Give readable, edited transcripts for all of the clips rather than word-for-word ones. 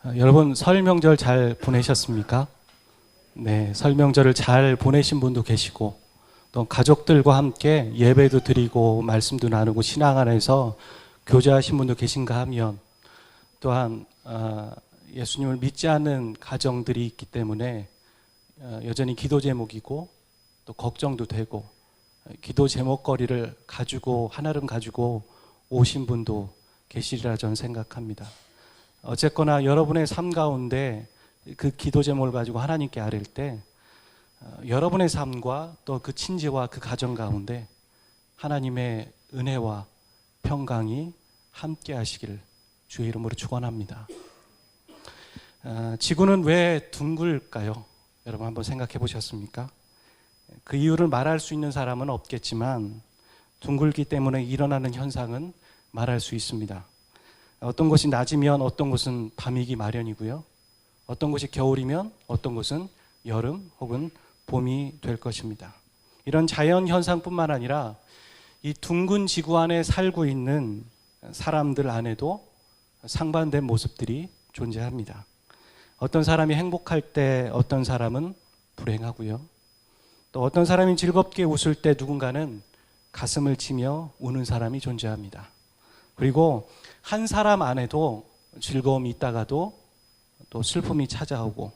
여러분 설 명절 잘 보내셨습니까? 네, 설 명절을 잘 보내신 분도 계시고 또 가족들과 함께 예배도 드리고 말씀도 나누고 신앙 안에서 교제하신 분도 계신가 하면 또한 예수님을 믿지 않는 가정들이 있기 때문에 여전히 기도 제목이고 또 걱정도 되고 기도 제목거리를 가지고 한아름 가지고 오신 분도 계시리라 저는 생각합니다. 어쨌거나 여러분의 삶 가운데 그 기도 제목을 가지고 하나님께 아뢰일 때 여러분의 삶과 또 그 친지와 그 가정 가운데 하나님의 은혜와 평강이 함께 하시기를 주의 이름으로 축원합니다. 지구는 왜 둥글까요? 여러분 한번 생각해 보셨습니까? 그 이유를 말할 수 있는 사람은 없겠지만 둥글기 때문에 일어나는 현상은 말할 수 있습니다. 어떤 곳이 낮이면 어떤 곳은 밤이기 마련이고요. 어떤 곳이 겨울이면 어떤 곳은 여름 혹은 봄이 될 것입니다. 이런 자연 현상뿐만 아니라 이 둥근 지구 안에 살고 있는 사람들 안에도 상반된 모습들이 존재합니다. 어떤 사람이 행복할 때 어떤 사람은 불행하고요. 또 어떤 사람이 즐겁게 웃을 때 누군가는 가슴을 치며 우는 사람이 존재합니다. 그리고 한 사람 안에도 즐거움이 있다가도 또 슬픔이 찾아오고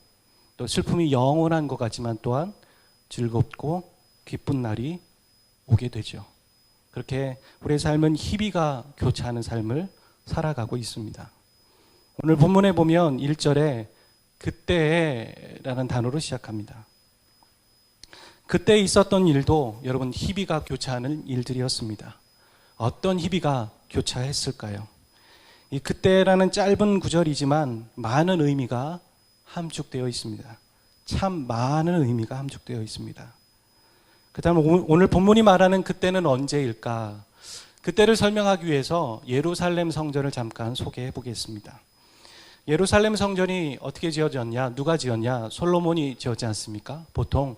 또 슬픔이 영원한 것 같지만 또한 즐겁고 기쁜 날이 오게 되죠. 그렇게 우리의 삶은 희비가 교차하는 삶을 살아가고 있습니다. 오늘 본문에 보면 1절에 그때라는 단어로 시작합니다. 그때 있었던 일도 여러분 희비가 교차하는 일들이었습니다. 어떤 희비가 교차했을까요? 이 그때라는 짧은 구절이지만 많은 의미가 함축되어 있습니다. 참 많은 의미가 함축되어 있습니다. 그 다음 오늘 본문이 말하는 그때는 언제일까? 그때를 설명하기 위해서 예루살렘 성전을 잠깐 소개해 보겠습니다. 예루살렘 성전이 어떻게 지어졌냐? 누가 지었냐? 솔로몬이 지었지 않습니까? 보통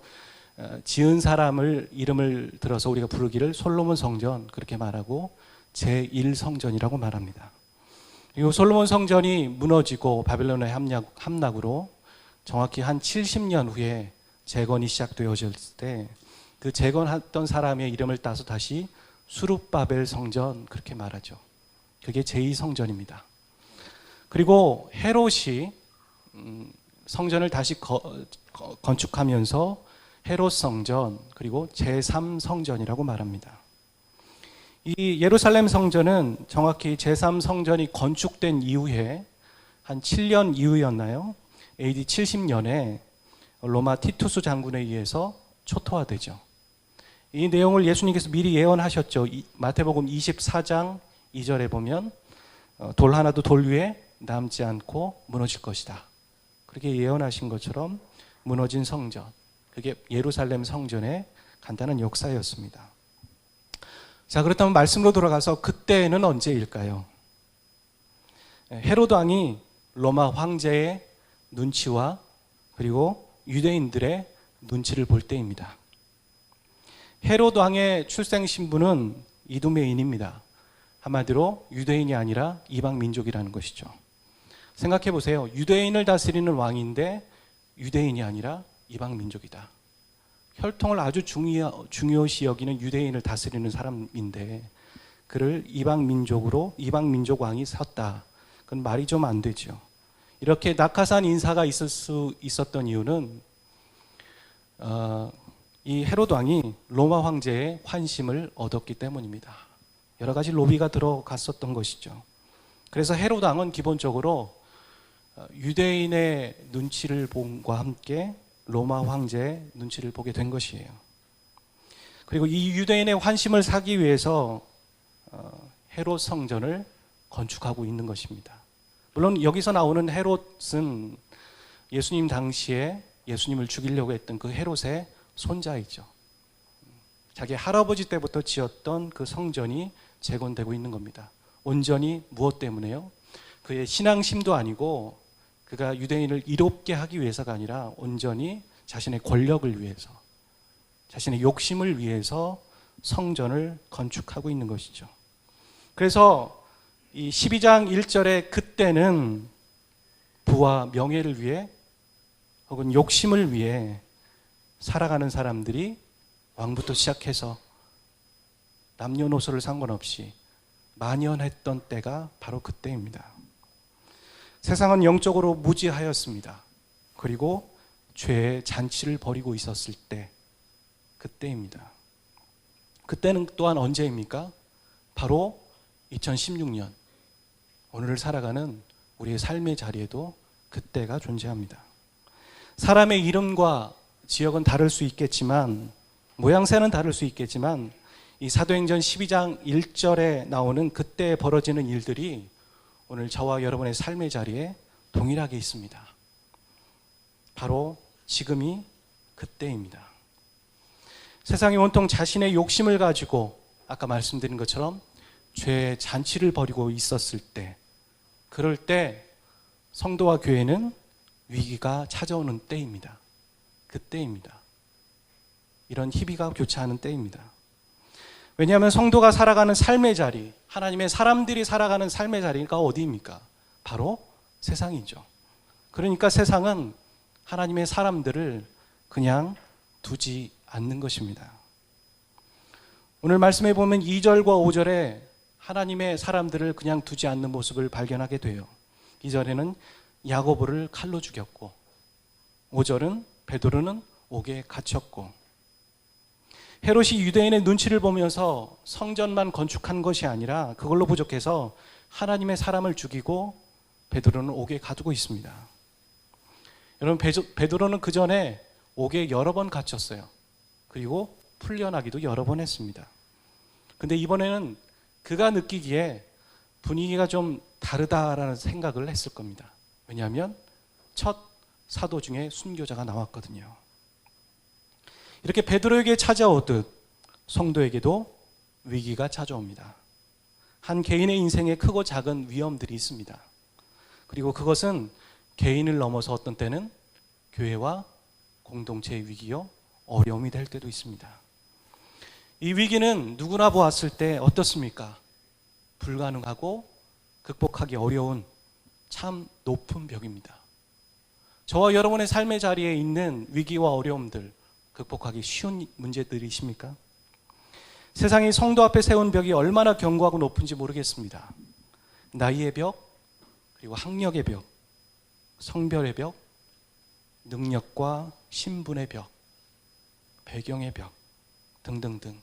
지은 사람을 이름을 들어서 우리가 부르기를 솔로몬 성전 그렇게 말하고 제1성전이라고 말합니다. 그리고 솔로몬 성전이 무너지고 바벨론의 함락으로 정확히 한 70년 후에 재건이 시작되어질 때 그 재건했던 사람의 이름을 따서 다시 수룹바벨 성전 그렇게 말하죠. 그게 제2성전입니다. 그리고 헤롯이 성전을 다시 건축하면서 헤롯 성전 그리고 제3성전이라고 말합니다. 이 예루살렘 성전은 정확히 제3성전이 건축된 이후에 한 7년 이후였나요? AD 70년에 로마 티투스 장군에 의해서 초토화되죠. 이 내용을 예수님께서 미리 예언하셨죠. 마태복음 24장 2절에 보면 돌 하나도 돌 위에 남지 않고 무너질 것이다. 그렇게 예언하신 것처럼 무너진 성전, 그게 예루살렘 성전의 간단한 역사였습니다. 자, 그렇다면 말씀으로 돌아가서 그때는 언제일까요? 헤롯 왕이 로마 황제의 눈치와 그리고 유대인들의 눈치를 볼 때입니다. 헤롯 왕의 출생 신분은 이두메인입니다. 한마디로 유대인이 아니라 이방 민족이라는 것이죠. 생각해 보세요. 유대인을 다스리는 왕인데 유대인이 아니라 이방 민족이다. 혈통을 아주 중요시 여기는 유대인을 다스리는 사람인데 그를 이방 민족 왕이 섰다. 그건 말이 좀 안 되죠. 이렇게 낙하산 인사가 있을 수 있었던 이유는 이 헤롯 왕이 로마 황제의 환심을 얻었기 때문입니다. 여러 가지 로비가 들어갔었던 것이죠. 그래서 헤롯 왕은 기본적으로 유대인의 눈치를 본과 함께 로마 황제의 눈치를 보게 된 것이에요. 그리고 이 유대인의 환심을 사기 위해서 헤롯 성전을 건축하고 있는 것입니다. 물론 여기서 나오는 헤롯은 예수님 당시에 예수님을 죽이려고 했던 그 헤롯의 손자이죠. 자기 할아버지 때부터 지었던 그 성전이 재건되고 있는 겁니다. 온전히 무엇 때문에요? 그의 신앙심도 아니고 그가 유대인을 이롭게 하기 위해서가 아니라 온전히 자신의 권력을 위해서, 자신의 욕심을 위해서 성전을 건축하고 있는 것이죠. 그래서 이 12장 1절에 그때는 부와 명예를 위해 혹은 욕심을 위해 살아가는 사람들이 왕부터 시작해서 남녀노소를 상관없이 만연했던 때가 바로 그때입니다. 세상은 영적으로 무지하였습니다. 그리고 죄의 잔치를 벌이고 있었을 때, 그때입니다. 그때는 또한 언제입니까? 바로 2016년, 오늘을 살아가는 우리의 삶의 자리에도 그때가 존재합니다. 사람의 이름과 지역은 다를 수 있겠지만, 모양새는 다를 수 있겠지만, 이 사도행전 12장 1절에 나오는 그때 벌어지는 일들이 오늘 저와 여러분의 삶의 자리에 동일하게 있습니다. 바로 지금이 그때입니다. 세상이 온통 자신의 욕심을 가지고 아까 말씀드린 것처럼 죄의 잔치를 벌이고 있었을 때, 그럴 때 성도와 교회는 위기가 찾아오는 때입니다. 그때입니다. 이런 희비가 교차하는 때입니다. 왜냐하면 성도가 살아가는 삶의 자리, 하나님의 사람들이 살아가는 삶의 자리가 어디입니까? 바로 세상이죠. 그러니까 세상은 하나님의 사람들을 그냥 두지 않는 것입니다. 오늘 말씀해 보면 2절과 5절에 하나님의 사람들을 그냥 두지 않는 모습을 발견하게 돼요. 2절에는 야고보를 칼로 죽였고, 5절은 베드로는 옥에 갇혔고, 헤롯이 유대인의 눈치를 보면서 성전만 건축한 것이 아니라 그걸로 부족해서 하나님의 사람을 죽이고 베드로는 옥에 가두고 있습니다. 여러분, 베드로는 그 전에 옥에 여러 번 갇혔어요. 그리고 풀려나기도 여러 번 했습니다. 근데 이번에는 그가 느끼기에 분위기가 좀 다르다라는 생각을 했을 겁니다. 왜냐하면 첫 사도 중에 순교자가 나왔거든요. 이렇게 베드로에게 찾아오듯 성도에게도 위기가 찾아옵니다. 한 개인의 인생에 크고 작은 위험들이 있습니다. 그리고 그것은 개인을 넘어서 어떤 때는 교회와 공동체의 위기요, 어려움이 될 때도 있습니다. 이 위기는 누구나 보았을 때 어떻습니까? 불가능하고 극복하기 어려운 참 높은 벽입니다. 저와 여러분의 삶의 자리에 있는 위기와 어려움들, 극복하기 쉬운 문제들이십니까? 세상이 성도 앞에 세운 벽이 얼마나 견고하고 높은지 모르겠습니다. 나이의 벽, 그리고 학력의 벽, 성별의 벽, 능력과 신분의 벽, 배경의 벽 등등등.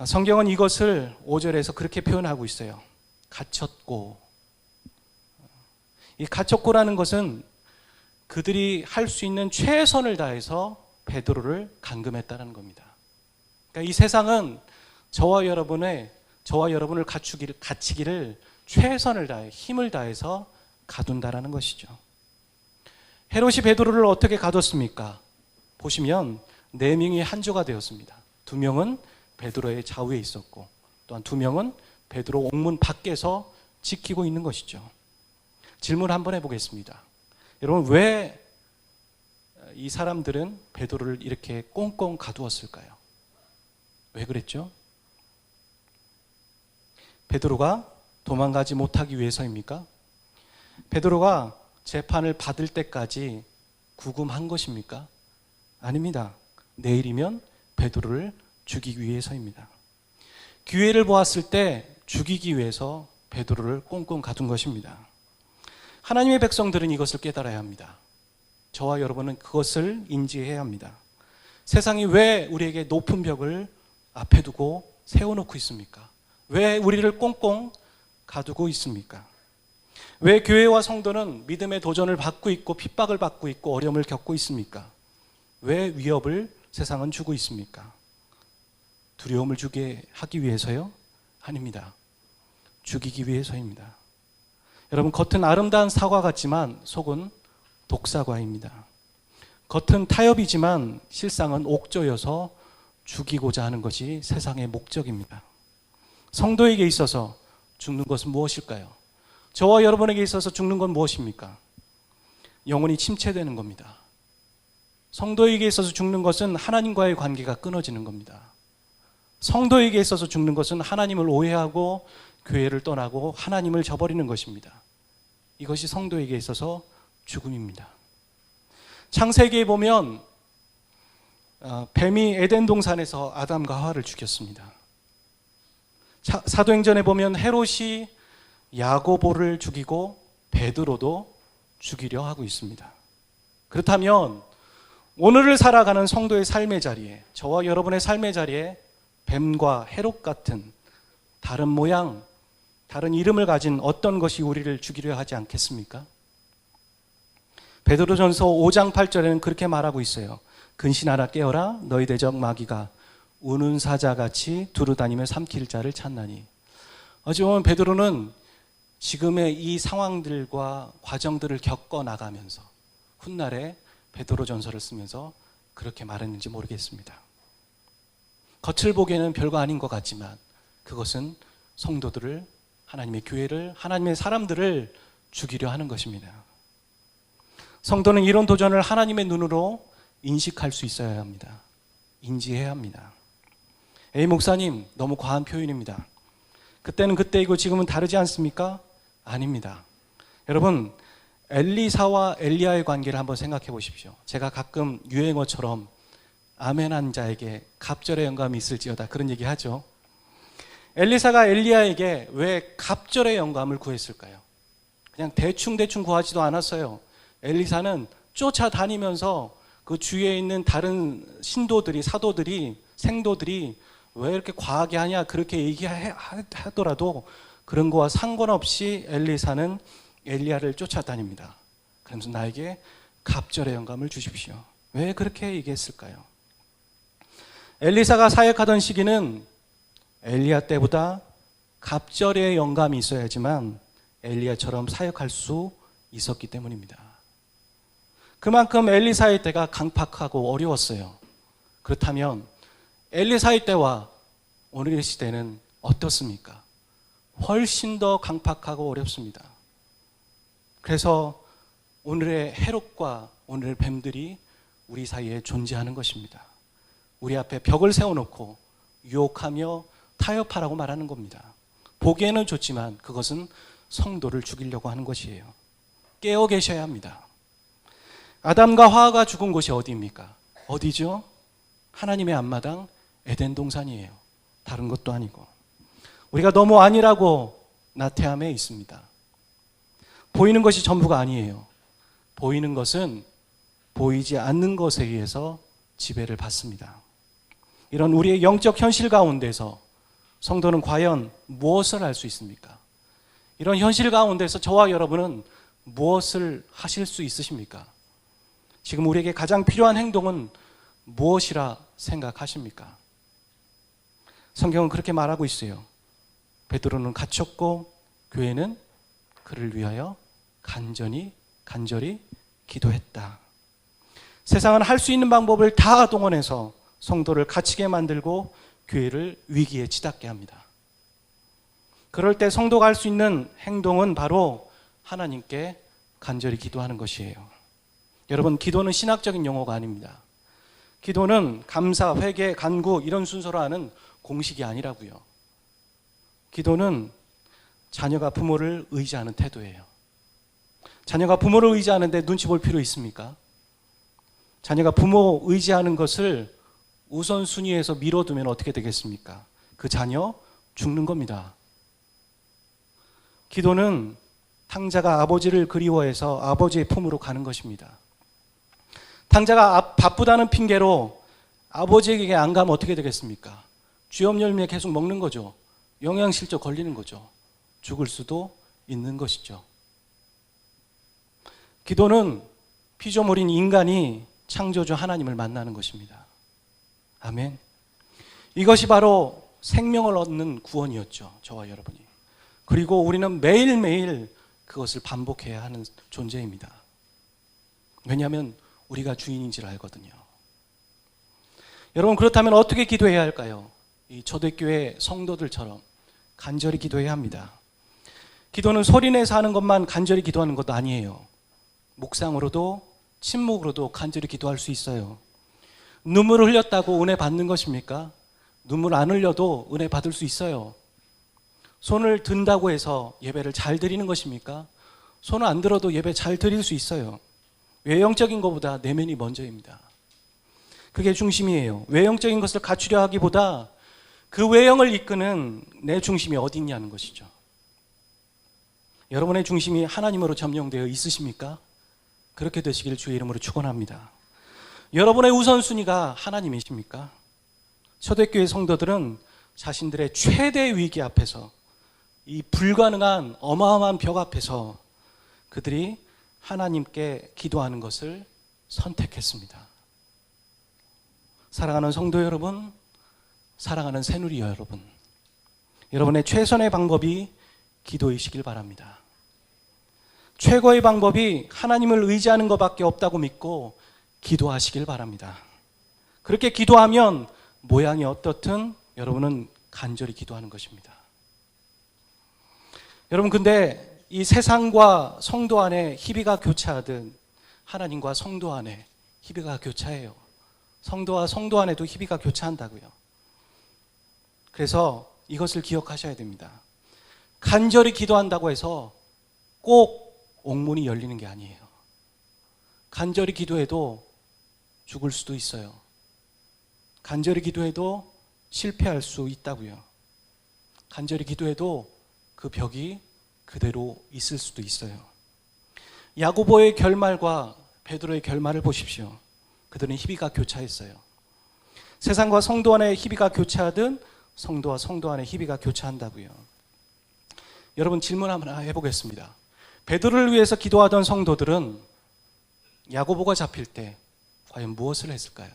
성경은 이것을 5절에서 그렇게 표현하고 있어요. 갇혔고. 이 갇혔고라는 것은 그들이 할 수 있는 최선을 다해서 베드로를 감금했다는 겁니다. 그러니까 이 세상은 저와 여러분을 갇히기를 최선을 다해, 힘을 다해서 가둔다라는 것이죠. 헤롯이 베드로를 어떻게 가뒀습니까? 보시면 4명이 한조가 되었습니다. 2명은 베드로의 좌우에 있었고, 또한 2명은 베드로 옥문 밖에서 지키고 있는 것이죠. 질문 한번 해보겠습니다. 여러분, 왜 이 사람들은 베드로를 이렇게 꽁꽁 가두었을까요? 왜 그랬죠? 베드로가 도망가지 못하기 위해서입니까? 베드로가 재판을 받을 때까지 구금한 것입니까? 아닙니다. 내일이면 베드로를 죽이기 위해서입니다. 기회를 보았을 때 죽이기 위해서 베드로를 꽁꽁 가둔 것입니다. 하나님의 백성들은 이것을 깨달아야 합니다. 저와 여러분은 그것을 인지해야 합니다. 세상이 왜 우리에게 높은 벽을 앞에 두고 세워놓고 있습니까? 왜 우리를 꽁꽁 가두고 있습니까? 왜 교회와 성도는 믿음의 도전을 받고 있고 핍박을 받고 있고 어려움을 겪고 있습니까? 왜 위협을 세상은 주고 있습니까? 두려움을 주게 하기 위해서요? 아닙니다. 죽이기 위해서입니다. 여러분, 겉은 아름다운 사과 같지만 속은 독사과입니다. 겉은 타협이지만 실상은 옥조여서 죽이고자 하는 것이 세상의 목적입니다. 성도에게 있어서 죽는 것은 무엇일까요? 저와 여러분에게 있어서 죽는 건 무엇입니까? 영혼이 침체되는 겁니다. 성도에게 있어서 죽는 것은 하나님과의 관계가 끊어지는 겁니다. 성도에게 있어서 죽는 것은 하나님을 오해하고 교회를 떠나고 하나님을 저버리는 것입니다. 이것이 성도에게 있어서 죽음입니다. 창세기에 보면 뱀이 에덴 동산에서 아담과 하와를 죽였습니다. 사도행전에 보면 헤롯이 야고보를 죽이고 베드로도 죽이려 하고 있습니다. 그렇다면 오늘을 살아가는 성도의 삶의 자리에, 저와 여러분의 삶의 자리에 뱀과 헤롯 같은 다른 모양, 다른 이름을 가진 어떤 것이 우리를 죽이려 하지 않겠습니까? 베드로전서 5장 8절에는 그렇게 말하고 있어요. 근신하라 깨어라 너희 대적 마귀가 우는 사자같이 두루다니며 삼킬 자를 찾나니. 어찌 보면 베드로는 지금의 이 상황들과 과정들을 겪어 나가면서 훗날에 베드로전서를 쓰면서 그렇게 말했는지 모르겠습니다. 겉을 보기에는 별거 아닌 것 같지만 그것은 성도들을, 하나님의 교회를, 하나님의 사람들을 죽이려 하는 것입니다. 성도는 이런 도전을 하나님의 눈으로 인식할 수 있어야 합니다. 인지해야 합니다. 에이 목사님, 너무 과한 표현입니다. 그때는 그때이고 지금은 다르지 않습니까? 아닙니다. 여러분, 엘리사와 엘리야의 관계를 한번 생각해 보십시오. 제가 가끔 유행어처럼 아멘한 자에게 갑절의 영감이 있을지어다 그런 얘기 하죠. 엘리사가 엘리야에게 왜 갑절의 영감을 구했을까요? 그냥 대충 구하지도 않았어요. 엘리사는 쫓아다니면서 그 주위에 있는 다른 신도들이, 사도들이, 생도들이 왜 이렇게 과하게 하냐 그렇게 얘기하더라도 그런 거와 상관없이 엘리사는 엘리야를 쫓아다닙니다. 그러면서 나에게 갑절의 영감을 주십시오. 왜 그렇게 얘기했을까요? 엘리사가 사역하던 시기는 엘리야 때보다 갑절의 영감이 있어야지만 엘리야처럼 사역할 수 있었기 때문입니다. 그만큼 엘리사의 때가 강팍하고 어려웠어요. 그렇다면 엘리사의 때와 오늘의 시대는 어떻습니까? 훨씬 더 강팍하고 어렵습니다. 그래서 오늘의 헤롯과 오늘의 뱀들이 우리 사이에 존재하는 것입니다. 우리 앞에 벽을 세워놓고 유혹하며 타협하라고 말하는 겁니다. 보기에는 좋지만 그것은 성도를 죽이려고 하는 것이에요. 깨어 계셔야 합니다. 아담과 하와가 죽은 곳이 어디입니까? 어디죠? 하나님의 앞마당 에덴 동산이에요. 다른 것도 아니고. 우리가 너무 아니라고 나태함에 있습니다. 보이는 것이 전부가 아니에요. 보이는 것은 보이지 않는 것에 의해서 지배를 받습니다. 이런 우리의 영적 현실 가운데서 성도는 과연 무엇을 할 수 있습니까? 이런 현실 가운데서 저와 여러분은 무엇을 하실 수 있으십니까? 지금 우리에게 가장 필요한 행동은 무엇이라 생각하십니까? 성경은 그렇게 말하고 있어요. 베드로는 갇혔고 교회는 그를 위하여 간절히 기도했다. 세상은 할 수 있는 방법을 다 동원해서 성도를 갇히게 만들고 교회를 위기에 치닫게 합니다. 그럴 때 성도가 할 수 있는 행동은 바로 하나님께 간절히 기도하는 것이에요. 여러분, 기도는 신학적인 용어가 아닙니다. 기도는 감사, 회개, 간구 이런 순서로 하는 공식이 아니라고요. 기도는 자녀가 부모를 의지하는 태도예요. 자녀가 부모를 의지하는데 눈치 볼 필요 있습니까? 자녀가 부모 의지하는 것을 우선순위에서 미뤄두면 어떻게 되겠습니까? 그 자녀 죽는 겁니다. 기도는 탕자가 아버지를 그리워해서 아버지의 품으로 가는 것입니다. 탕자가 바쁘다는 핑계로 아버지에게 안 가면 어떻게 되겠습니까? 쥐염열매 계속 먹는 거죠. 영양실조 걸리는 거죠. 죽을 수도 있는 것이죠. 기도는 피조물인 인간이 창조주 하나님을 만나는 것입니다. 아멘. 이것이 바로 생명을 얻는 구원이었죠. 저와 여러분이. 그리고 우리는 매일매일 그것을 반복해야 하는 존재입니다. 왜냐하면 우리가 주인인 줄 알거든요. 여러분, 그렇다면 어떻게 기도해야 할까요? 이 초대교회 성도들처럼 간절히 기도해야 합니다. 기도는 소리내서 하는 것만 간절히 기도하는 것도 아니에요. 묵상으로도 침묵으로도 간절히 기도할 수 있어요. 눈물을 흘렸다고 은혜 받는 것입니까? 눈물 안 흘려도 은혜 받을 수 있어요. 손을 든다고 해서 예배를 잘 드리는 것입니까? 손을 안 들어도 예배 잘 드릴 수 있어요. 외형적인 것보다 내면이 먼저입니다. 그게 중심이에요. 외형적인 것을 갖추려 하기보다 그 외형을 이끄는 내 중심이 어디 있냐는 것이죠. 여러분의 중심이 하나님으로 점령되어 있으십니까? 그렇게 되시길 주의 이름으로 축원합니다. 여러분의 우선순위가 하나님이십니까? 초대교회 성도들은 자신들의 최대 위기 앞에서, 이 불가능한 어마어마한 벽 앞에서 그들이 하나님께 기도하는 것을 선택했습니다. 사랑하는 성도 여러분, 사랑하는 새누리 여러분, 여러분의 최선의 방법이 기도이시길 바랍니다. 최고의 방법이 하나님을 의지하는 것밖에 없다고 믿고 기도하시길 바랍니다. 그렇게 기도하면 모양이 어떻든 여러분은 간절히 기도하는 것입니다. 여러분, 근데 이 세상과 성도 안에 희비가 교차하듯 하나님과 성도 안에 희비가 교차해요. 성도와 성도 안에도 희비가 교차한다고요. 그래서 이것을 기억하셔야 됩니다. 간절히 기도한다고 해서 꼭 옥문이 열리는 게 아니에요. 간절히 기도해도 죽을 수도 있어요. 간절히 기도해도 실패할 수 있다고요. 간절히 기도해도 그 벽이 그대로 있을 수도 있어요. 야고보의 결말과 베드로의 결말을 보십시오. 그들은 희비가 교차했어요. 세상과 성도 안에 희비가 교차하든 성도와 성도 안에 희비가 교차한다고요. 여러분, 질문 하나 해보겠습니다. 베드로를 위해서 기도하던 성도들은 야고보가 잡힐 때 과연 무엇을 했을까요?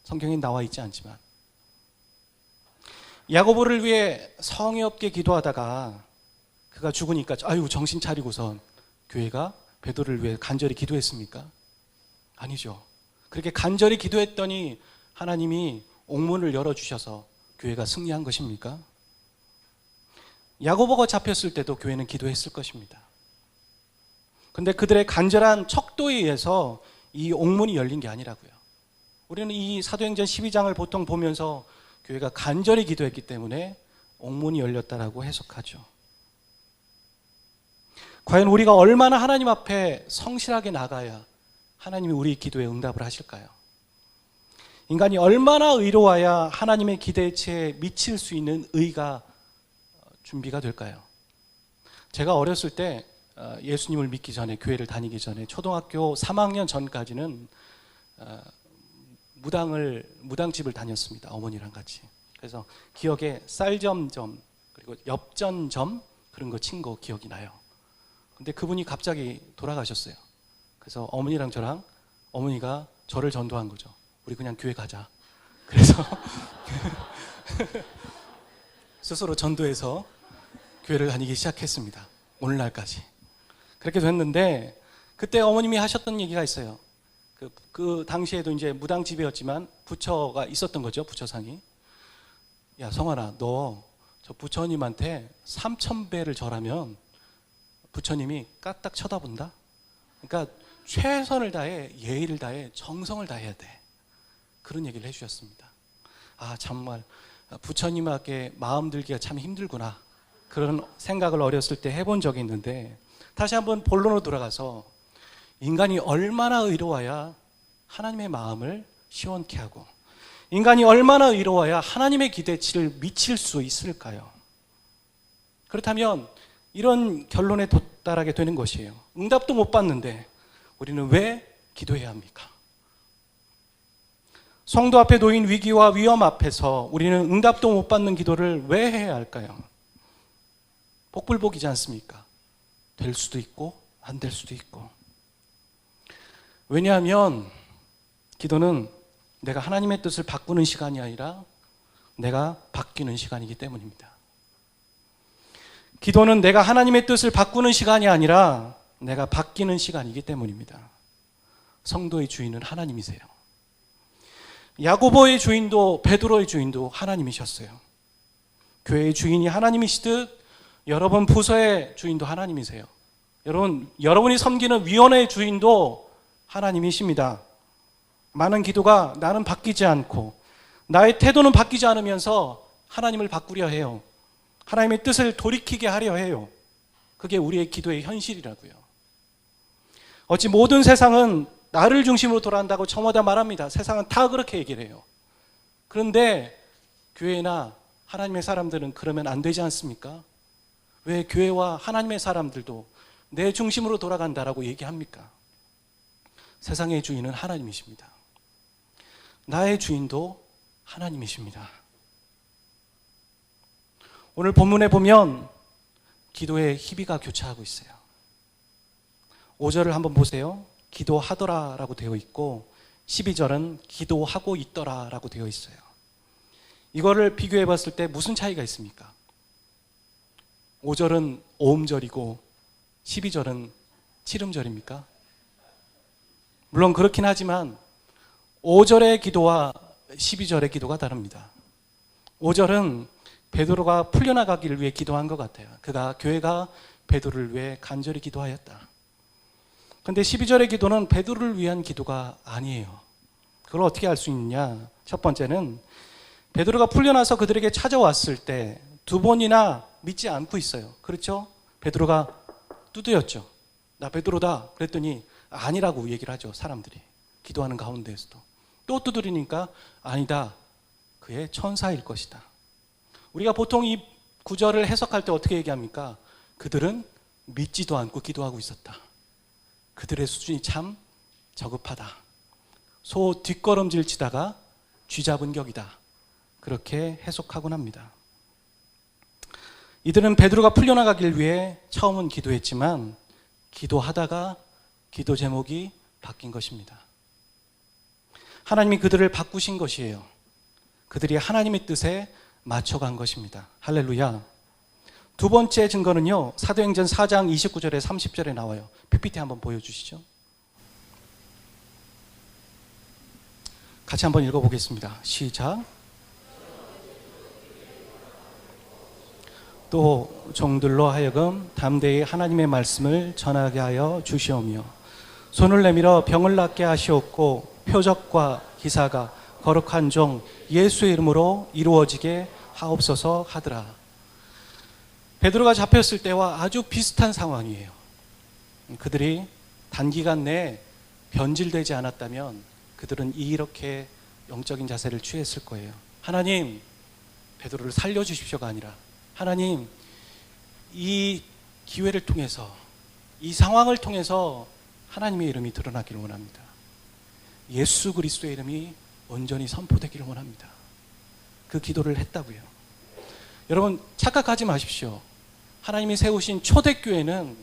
성경에 나와 있지 않지만 야고보를 위해 성의 없게 기도하다가 그가 죽으니까 아유 정신 차리고선 교회가 베드로를 위해 간절히 기도했습니까? 아니죠. 그렇게 간절히 기도했더니 하나님이 옥문을 열어주셔서 교회가 승리한 것입니까? 야고보가 잡혔을 때도 교회는 기도했을 것입니다. 근데 그들의 간절한 척도에 의해서 이 옥문이 열린 게 아니라고요. 우리는 이 사도행전 12장을 보통 보면서 교회가 간절히 기도했기 때문에 옥문이 열렸다라고 해석하죠. 과연 우리가 얼마나 하나님 앞에 성실하게 나가야 하나님이 우리 기도에 응답을 하실까요? 인간이 얼마나 의로워야 하나님의 기대치에 미칠 수 있는 의가 준비가 될까요? 제가 어렸을 때 예수님을 믿기 전에, 교회를 다니기 전에 초등학교 3학년 전까지는 무당집을 다녔습니다. 어머니랑 같이. 그래서 기억에 쌀점점 그리고 엽전점 그런 거 친 거 기억이 나요. 근데 그분이 갑자기 돌아가셨어요. 그래서 어머니랑 저랑, 어머니가 저를 전도한 거죠. 우리 그냥 교회 가자. 그래서 스스로 전도해서 교회를 다니기 시작했습니다. 오늘날까지. 그렇게 됐는데 그때 어머님이 하셨던 얘기가 있어요. 그 당시에도 이제 무당집이었지만 부처가 있었던 거죠. 부처상이. 야 성환아, 너 저 부처님한테 3,000배를 절하면 부처님이 까딱 쳐다본다. 그러니까 최선을 다해, 예의를 다해, 정성을 다해야 돼. 그런 얘기를 해주셨습니다. 아 정말 부처님에게 마음 들기가 참 힘들구나. 그런 생각을 어렸을 때 해본 적이 있는데, 다시 한번 본론으로 돌아가서 인간이 얼마나 의로워야 하나님의 마음을 시원케 하고, 인간이 얼마나 의로워야 하나님의 기대치를 미칠 수 있을까요? 그렇다면 이런 결론에 도달하게 되는 것이에요. 응답도 못 받는데 우리는 왜 기도해야 합니까? 성도 앞에 놓인 위기와 위험 앞에서 우리는 응답도 못 받는 기도를 왜 해야 할까요? 복불복이지 않습니까? 될 수도 있고 안 될 수도 있고. 왜냐하면 기도는 내가 하나님의 뜻을 바꾸는 시간이 아니라 내가 바뀌는 시간이기 때문입니다. 기도는 내가 하나님의 뜻을 바꾸는 시간이 아니라 내가 바뀌는 시간이기 때문입니다. 성도의 주인은 하나님이세요. 야고보의 주인도 베드로의 주인도 하나님이셨어요. 교회의 주인이 하나님이시듯 여러분 부서의 주인도 하나님이세요. 여러분이 섬기는 위원회의 주인도 하나님이십니다. 많은 기도가 나는 바뀌지 않고 나의 태도는 바뀌지 않으면서 하나님을 바꾸려 해요. 하나님의 뜻을 돌이키게 하려 해요. 그게 우리의 기도의 현실이라고요. 어찌 모든 세상은 나를 중심으로 돌아간다고 저마다 말합니다. 세상은 다 그렇게 얘기를 해요. 그런데 교회나 하나님의 사람들은 그러면 안 되지 않습니까? 왜 교회와 하나님의 사람들도 내 중심으로 돌아간다라고 얘기합니까? 세상의 주인은 하나님이십니다. 나의 주인도 하나님이십니다. 오늘 본문에 보면 기도의 희비가 교차하고 있어요. 5절을 한번 보세요. 기도하더라 라고 되어 있고 12절은 기도하고 있더라 라고 되어 있어요. 이거를 비교해 봤을 때 무슨 차이가 있습니까? 5절은 오음절이고 12절은 칠음절입니까? 물론 그렇긴 하지만 5절의 기도와 12절의 기도가 다릅니다. 5절은 베드로가 풀려나가기를 위해 기도한 것 같아요. 교회가 베드로를 위해 간절히 기도하였다. 그런데 12절의 기도는 베드로를 위한 기도가 아니에요. 그걸 어떻게 알 수 있느냐? 첫 번째는 베드로가 풀려나서 그들에게 찾아왔을 때 두 번이나 믿지 않고 있어요. 그렇죠? 베드로가 두드렸죠. 나 베드로다. 그랬더니 아니라고 얘기를 하죠. 사람들이. 기도하는 가운데에서도. 또 두드리니까 아니다. 그의 천사일 것이다. 우리가 보통 이 구절을 해석할 때 어떻게 얘기합니까? 그들은 믿지도 않고 기도하고 있었다. 그들의 수준이 참 저급하다. 소 뒷걸음질 치다가 쥐 잡은 격이다. 그렇게 해석하곤 합니다. 이들은 베드로가 풀려나가길 위해 처음은 기도했지만 기도하다가 기도 제목이 바뀐 것입니다. 하나님이 그들을 바꾸신 것이에요. 그들이 하나님의 뜻에 맞춰간 것입니다. 할렐루야. 두 번째 증거는요, 사도행전 4장 29절에 30절에 나와요. PPT 한번 보여주시죠. 같이 한번 읽어보겠습니다. 시작. 또 종들로 하여금 담대히 하나님의 말씀을 전하게 하여 주시오며 손을 내밀어 병을 낫게 하시옵고 표적과 기사가 거룩한 종 예수의 이름으로 이루어지게 하옵소서 하더라. 베드로가 잡혔을 때와 아주 비슷한 상황이에요. 그들이 단기간 내에 변질되지 않았다면 그들은 이렇게 영적인 자세를 취했을 거예요. 하나님, 베드로를 살려주십시오가 아니라 하나님, 이 기회를 통해서, 이 상황을 통해서 하나님의 이름이 드러나기를 원합니다. 예수 그리스도의 이름이 온전히 선포되기를 원합니다. 그 기도를 했다고요. 여러분, 착각하지 마십시오. 하나님이 세우신 초대교회는,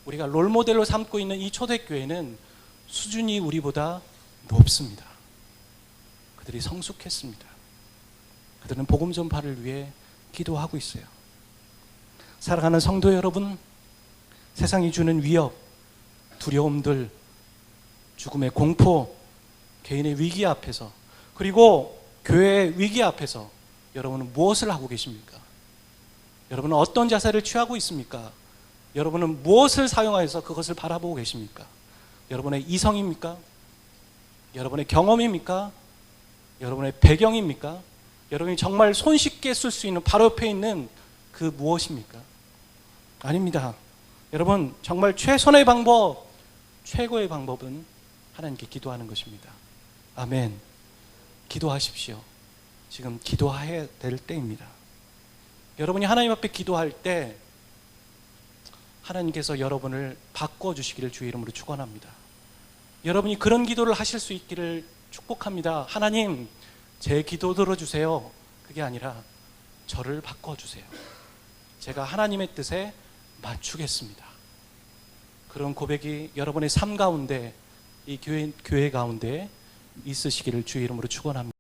우리가 롤모델로 삼고 있는 이 초대교회는 수준이 우리보다 높습니다. 그들이 성숙했습니다. 그들은 복음 전파를 위해 기도하고 있어요. 사랑하는 성도 여러분, 세상이 주는 위협, 두려움들, 죽음의 공포, 개인의 위기 앞에서, 그리고 교회의 위기 앞에서 여러분은 무엇을 하고 계십니까? 여러분은 어떤 자세를 취하고 있습니까? 여러분은 무엇을 사용하여서 그것을 바라보고 계십니까? 여러분의 이성입니까? 여러분의 경험입니까? 여러분의 배경입니까? 여러분이 정말 손쉽게 쓸 수 있는 바로 옆에 있는 그 무엇입니까? 아닙니다. 여러분, 정말 최선의 방법, 최고의 방법은 하나님께 기도하는 것입니다. 아멘. 기도하십시오. 지금 기도해야 될 때입니다. 여러분이 하나님 앞에 기도할 때 하나님께서 여러분을 바꿔주시기를 주의 이름으로 축원합니다. 여러분이 그런 기도를 하실 수 있기를 축복합니다. 하나님, 제 기도 들어주세요. 그게 아니라 저를 바꿔주세요. 제가 하나님의 뜻에 맞추겠습니다. 그런 고백이 여러분의 삶 가운데, 이 교회 가운데 있으시기를 주의 이름으로 축원합니다.